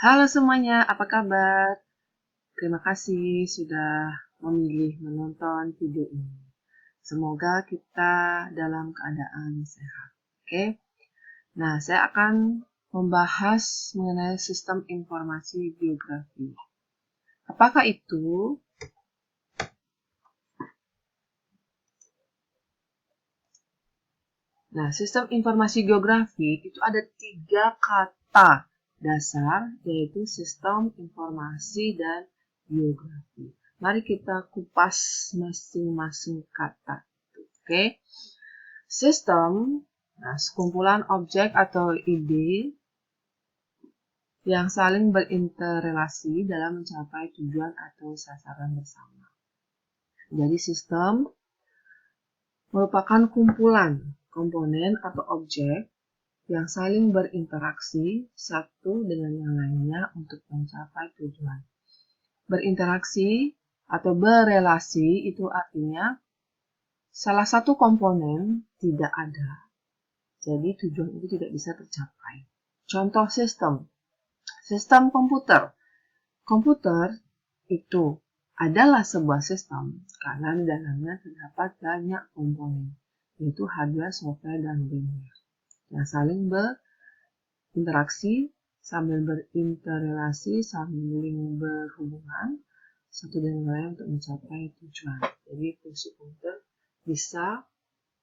Halo semuanya, apa kabar? Terima kasih sudah memilih menonton video ini. Semoga kita dalam keadaan sehat. Oke. Nah, saya akan membahas mengenai sistem informasi geografi. Apakah itu? Nah, sistem informasi geografi itu ada 3 kata dasar, yaitu sistem informasi dan geografi. Mari kita kupas masing-masing kata. Oke. Sistem, nah, sekumpulan objek atau ide yang saling berinteraksi dalam mencapai tujuan atau sasaran bersama. Jadi sistem merupakan kumpulan komponen atau objek yang saling berinteraksi satu dengan yang lainnya untuk mencapai tujuan. Berinteraksi atau berelasi itu artinya salah satu komponen tidak ada, jadi tujuan itu tidak bisa tercapai. Contoh sistem. Sistem komputer. Komputer itu adalah sebuah sistem karena di dalamnya terdapat banyak komponen, yaitu hardware, software, dan firmware yang saling berinteraksi, sambil berinteraksi, saling berhubungan satu dengan lain untuk mencapai tujuan. Jadi fungsi komputer bisa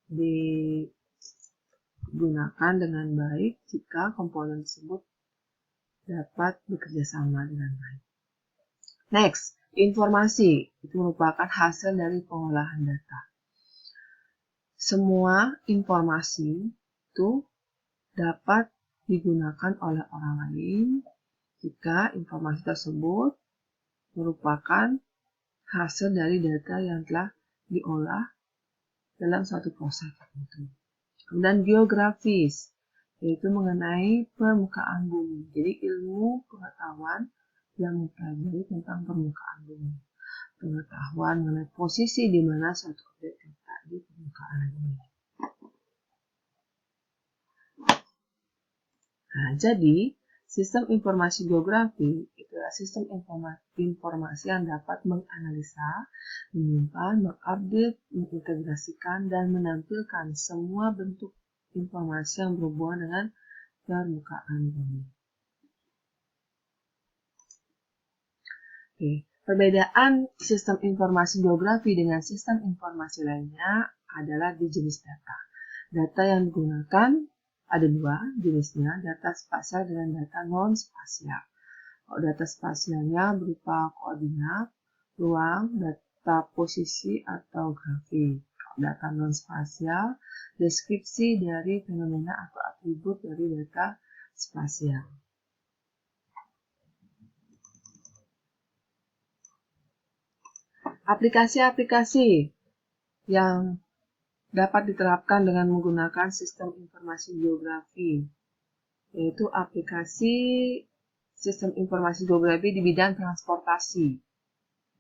digunakan dengan baik jika komponen tersebut dapat bekerja sama dengan baik. Next, informasi itu merupakan hasil dari pengolahan data. Semua informasi itu dapat digunakan oleh orang lain jika informasi tersebut merupakan hasil dari data yang telah diolah dalam suatu proses tertentu. Kemudian geografis, yaitu mengenai permukaan bumi. Jadi ilmu pengetahuan yang mempelajari tentang permukaan bumi. Pengetahuan mengenai posisi di mana suatu objek terletak di permukaan bumi. Nah, jadi sistem informasi geografi itu adalah sistem informasi yang dapat menganalisa, menyimpan, mengupdate, mengintegrasikan, dan menampilkan semua bentuk informasi yang berhubungan dengan permukaan bumi. Oke, perbedaan sistem informasi geografi dengan sistem informasi lainnya adalah di jenis data. Data yang digunakan ada dua jenisnya, data spasial dan data non-spasial. Kalau data spasialnya berupa koordinat, ruang, data posisi, atau grafik. Kalau data non-spasial, deskripsi dari fenomena atau atribut dari data spasial. Aplikasi-aplikasi yang dapat diterapkan dengan menggunakan sistem informasi geografi, yaitu aplikasi sistem informasi geografi di bidang transportasi,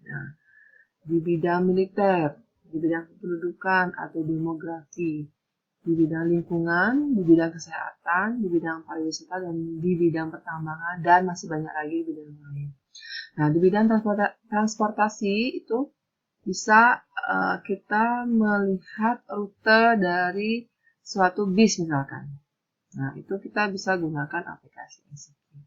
nah, di bidang militer, di bidang kependudukan atau demografi, di bidang lingkungan, di bidang kesehatan, di bidang pariwisata, dan di bidang pertambangan, dan masih banyak lagi di bidang lain. Nah, di bidang transportasi itu bisa kita melihat rute dari suatu bis misalkan. Nah, itu kita bisa gunakan aplikasi ini.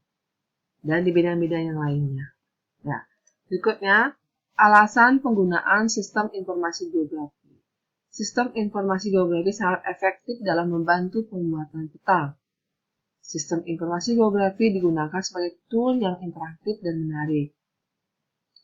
Dan di bidang-bidang yang lainnya. Ya, berikutnya, alasan penggunaan sistem informasi geografi. Sistem informasi geografi sangat efektif dalam membantu pembuatan peta. Sistem informasi geografi digunakan sebagai tool yang interaktif dan menarik.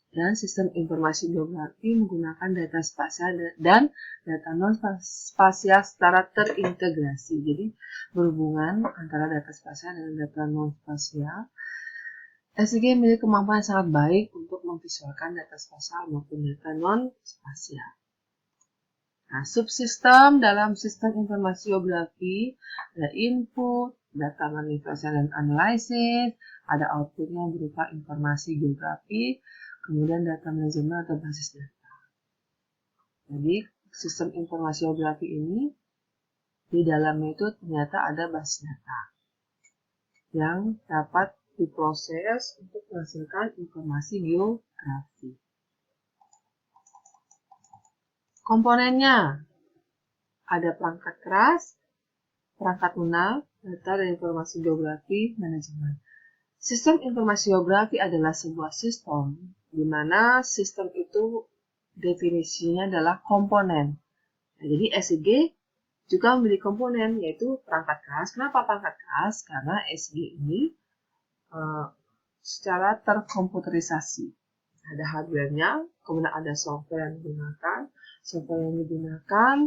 Dan sistem informasi geografi menggunakan data spasial dan data non-spasial secara terintegrasi. Jadi, berhubungan antara data spasial dan data non-spasial. SIG memiliki kemampuan yang sangat baik untuk memvisualkan data spasial maupun data non-spasial. Nah, subsistem dalam sistem informasi geografi ada input, data manipulasi dan analisis, ada outputnya berupa informasi geografi, kemudian data manajemen atau basis data. Jadi, sistem informasi geografi ini di dalamnya itu ternyata ada basis data yang dapat diproses untuk menghasilkan informasi geografi. Komponennya ada perangkat keras, perangkat lunak, data dan informasi geografi, manajemen. Sistem informasi geografi adalah sebuah sistem di mana sistem itu definisinya adalah komponen. Nah, jadi SIG juga memiliki komponen yaitu perangkat keras. Kenapa perangkat keras? Karena SIG ini secara terkomputerisasi. Ada hardware-nya, kemudian ada software yang digunakan. Software yang digunakan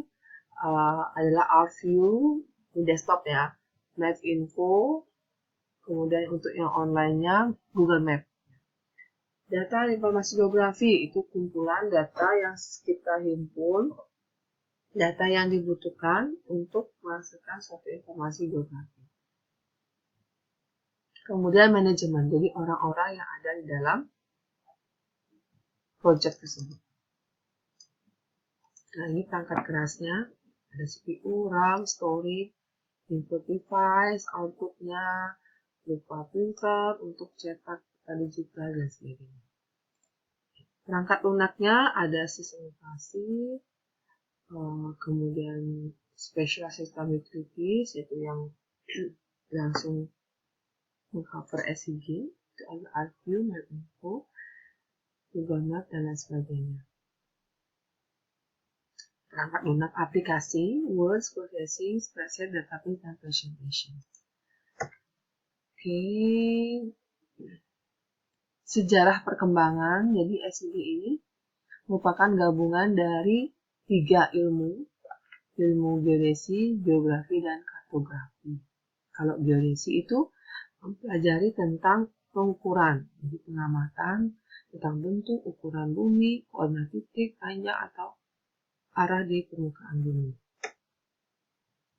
adalah ArcView di desktop ya, MapInfo, kemudian untuk yang online-nya Google Map. Data dan informasi geografi itu kumpulan data yang kita himpun, data yang dibutuhkan untuk menghasilkan suatu informasi geografi. Kemudian manajemen, jadi orang-orang yang ada di dalam project tersebut. Nah, ini perangkat kerasnya, ada CPU, RAM, storage, input device, outputnya, berupa printer untuk cetak data digital dan sebagainya. Perangkat lunaknya ada sistem operasi, kemudian special system utilities, yaitu yang langsung mengcover SIG, itu ada ArcView, MapInfo, Google Map, dan lain sebagainya. Perangkat lunak aplikasi, Word, Processing, Spreadsheet, Database, dan Presentation. Oke. Sejarah perkembangan, jadi SIG ini merupakan gabungan dari 3 ilmu geodesi, geografi, dan kartografi. Kalau geodesi itu mempelajari tentang pengukuran, jadi pengamatan tentang bentuk, ukuran bumi, koordinat titik, panjang, atau arah di permukaan bumi.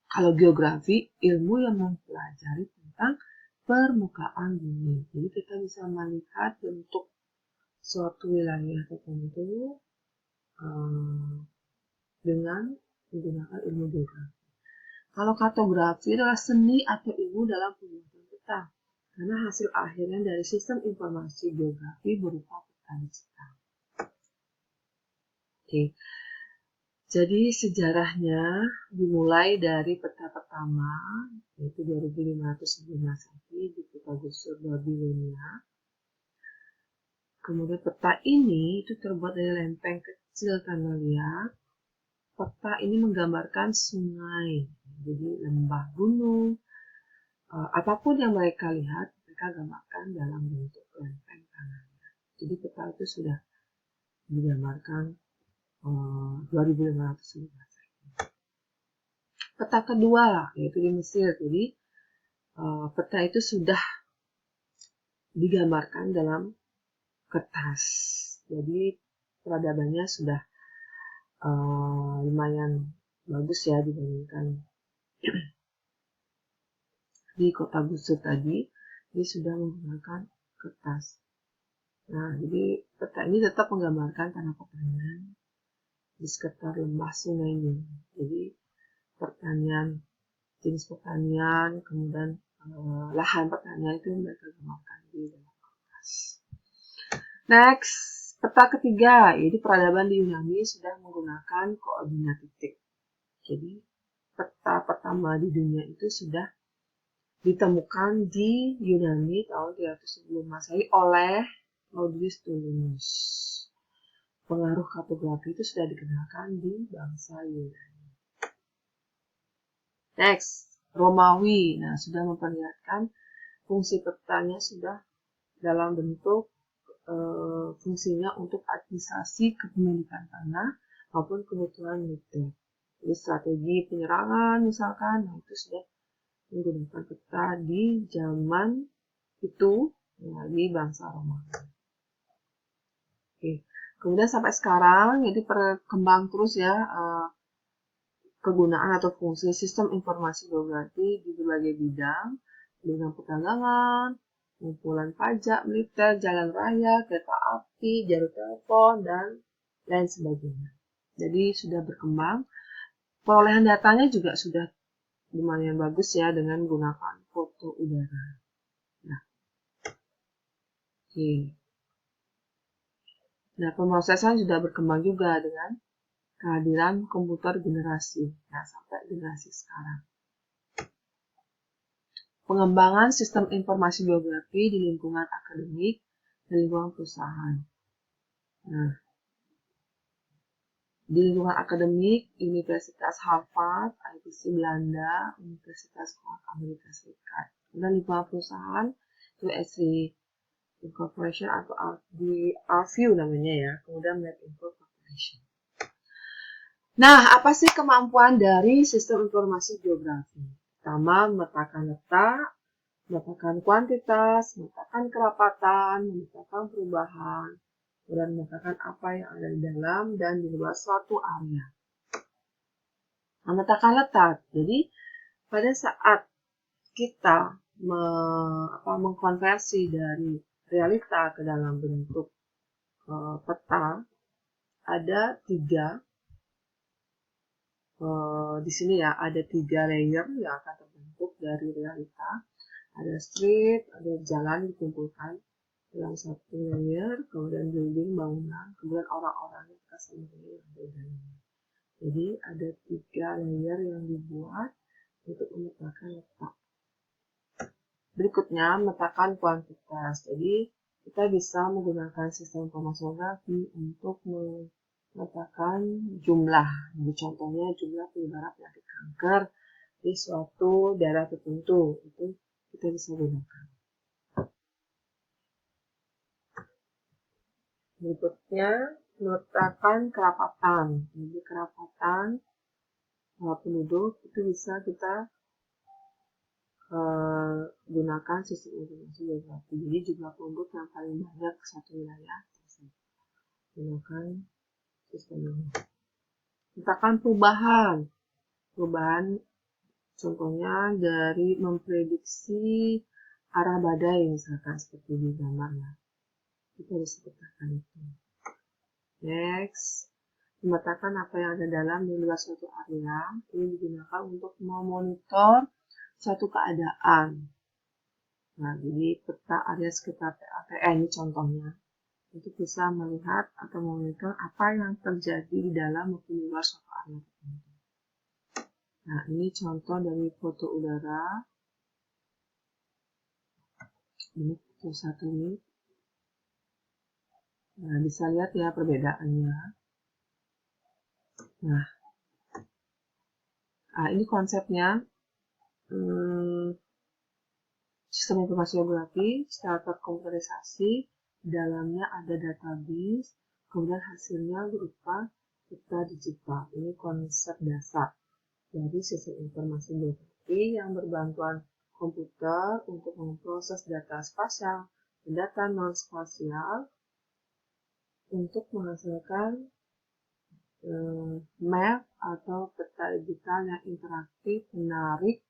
Kalau geografi, ilmu yang mempelajari tentang permukaan bumi. Jadi kita bisa melihat bentuk suatu wilayah tertentu dengan menggunakan ilmu geografi. Kalau kartografi adalah seni atau ilmu dalam pembuatan peta, karena hasil akhirnya dari sistem informasi geografi berupa peta digital. Oke. Jadi sejarahnya dimulai dari peta pertama, yaitu 2500 sebelum Masehi di kota Gusur, Babilonia. Kemudian peta ini itu terbuat dari lempeng kecil tanah liat. Peta ini menggambarkan sungai, jadi lembah, gunung, apapun yang mereka lihat, mereka gambarkan dalam bentuk lempeng tanah liat. Jadi peta itu sudah digambarkan 2500 sebelum Masehi. Peta kedua lah, yaitu di Mesir. Jadi peta itu sudah digambarkan dalam kertas. Jadi peradabannya sudah lumayan bagus ya dibandingkan di kota Gusur tadi. Ini sudah menggunakan kertas. Nah, jadi peta ini tetap menggambarkan tanah pertanian di sekitar lembah sungainya. Jadi pertanian, jenis pertanian, kemudian lahan pertanian itu mereka gambarkan di dalam kertas. Next, peta ketiga, yaitu peradaban di Yunani sudah menggunakan koordinat titik. Jadi peta pertama di dunia itu sudah ditemukan di Yunani tahun 300 sebelum Masehi oleh Claudius Ptolemus. Pengaruh kartografi itu sudah dikenalkan di bangsa Yunani. Next, Romawi. Nah, sudah memperlihatkan fungsi petanya sudah dalam bentuk fungsinya untuk administrasi kepemilikan tanah maupun kebutuhan militer. Jadi strategi penyerangan misalkan, nah itu sudah menggunakan peta di zaman itu melalui bangsa Romawi. Oke. Kemudian sampai sekarang jadi berkembang terus ya kegunaan atau fungsi sistem informasi geografi di berbagai bidang dengan perdagangan, pengumpulan pajak, militer, jalan raya, kereta api, jalur telepon, dan lain sebagainya. Jadi sudah berkembang. Perolehan datanya juga sudah lumayan bagus ya dengan menggunakan foto udara. Nah, Oke. Nah, pemrosesan sudah berkembang juga dengan kehadiran komputer generasi, nah sampai generasi sekarang. Pengembangan sistem informasi biografi di lingkungan akademik dan lingkungan perusahaan. Nah, di lingkungan akademik, Universitas Harvard, ITC Belanda, Universitas Amerika Serikat. Dan lingkungan perusahaan, itu SRI Incorporation atau di RView namanya ya, kemudian Medinfo Corporation. Nah, apa sih kemampuan dari sistem informasi geografi? Pertama, memetakan letak, memetakan kuantitas, memetakan kerapatan, memetakan perubahan, dan memetakan apa yang ada di dalam dan di luar suatu area. Memetakan letak, jadi pada saat kita mengkonversi dari realita ke dalam bentuk peta, ada tiga di sini ya, ada 3 layer yang akan terbentuk dari realita. Ada street, ada jalan dikumpulkan dalam satu layer, kemudian building, bangunan, kemudian orang-orang yang kasarnya yang ada di dalamnya. Jadi ada 3 layer yang dibuat untuk memetakan letak. Berikutnya, memetakan kuantitas. Jadi kita bisa menggunakan sistem informasi geografi untuk memetakan jumlah. Jadi contohnya jumlah penyebaran penyakit kanker di suatu daerah tertentu. Itu kita bisa gunakan. Berikutnya, memetakan kerapatan. Jadi kerapatan penduduk itu bisa kita gunakan sistem informasi geografi. Jadi jumlah penduduk yang paling banyak ke satu wilayah gunakan sistem ini. Memetakan perubahan. Perubahan contohnya dari memprediksi arah badai misalkan seperti di gambarnya. Kita bisa petakan itu. Next, memetakan apa yang ada dalam di luar suatu area. Ini digunakan untuk memonitor suatu keadaan. Nah, jadi peta area sekitar PATN ini contohnya. Untuk bisa melihat atau memonitor apa yang terjadi di dalam maupun di luar suatu area tertentu. Nah, ini contoh dari foto udara. Ini foto satelit. Nah, bisa lihat ya perbedaannya. Nah, ini konsepnya. Sistem informasi geografi secara terkomputerisasi, di dalamnya ada database, kemudian hasilnya berupa peta digital. Ini konsep dasar dari sistem informasi geografi yang berbantuan komputer untuk memproses data spasial dan data non-spasial untuk menghasilkan map atau peta digital yang interaktif, menarik,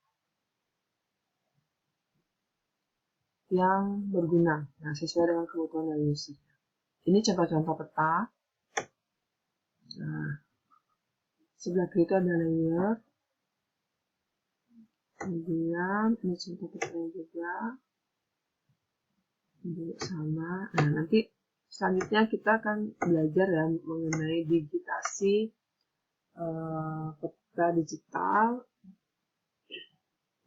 yang berguna, nah sesuai dengan kebutuhan dari user. Ini contoh-contoh peta. Nah, sebelah kiri itu ada layer. Kemudian ini contoh petanya juga. Bentuk sama. Nah, nanti selanjutnya kita akan belajar ya mengenai digitasi peta digital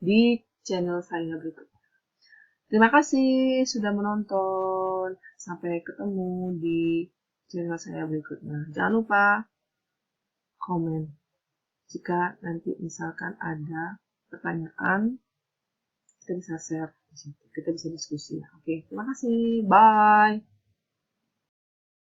di channel saya berikutnya. Terima kasih sudah menonton. Sampai ketemu di channel saya berikutnya. Jangan lupa komen jika nanti misalkan ada pertanyaan, kita bisa share di situ, kita bisa diskusi. Oke, terima kasih. Bye.